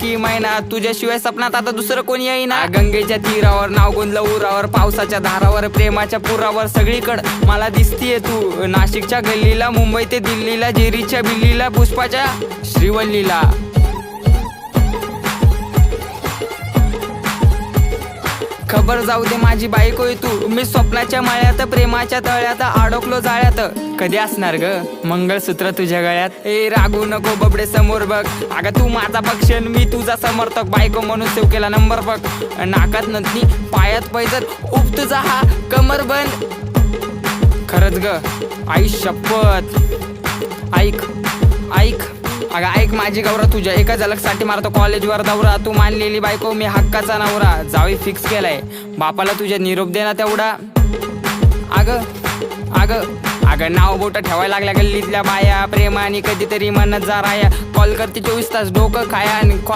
लाडकी मैना, तुझ्याशिवाय सपनात आता दुसरं कोणी येईना. गंगेच्या तीरावर नाव गोंदलं उरावर, पावसाच्या धारावर प्रेमाच्या पुरावर, सगळीकडं मला दिसतीये तू. नाशिकच्या गल्लीला, मुंबई ते दिल्लीला, जेरीच्या बिल्लीला, पुष्पाच्या श्रीवल्लीला. खबर जाऊ दे माझी बायको आहे तू. मी स्वप्नाच्या मळ्यात, प्रेमाच्या तळ्यात अडकलो जाळ्यात. कधी असणार ग मंगळसूत्र तुझ्या गळ्यात? ए रागू नको बबडे समोर बघ, अगं तू माझा पक्षण मी तुझा समर्थक. बायको म्हणून सेव केला नंबर बघ, नाकात नथनी पायात पैजर, उप तुझा हा कमर बंद. खरंच ग आई शपथ. ऐक ऐक अगं ऐक माझी गौरा, तुझ्या एका झलकसाठी मारतो कॉलेजवर दौरा. तू मानलेली बायको मी हक्काचा नवरा, जावी फिक्स केलाय, बापाला तुझ्या निरोप दे ना तेवढा. अगं अगं अगं नाव बोट ठेवायला लागल्या गल्लीतल्या बाया, प्रेमाने कधीतरी म्हणत जा राया. कॉल करते 24 तास डोकं खाया आणि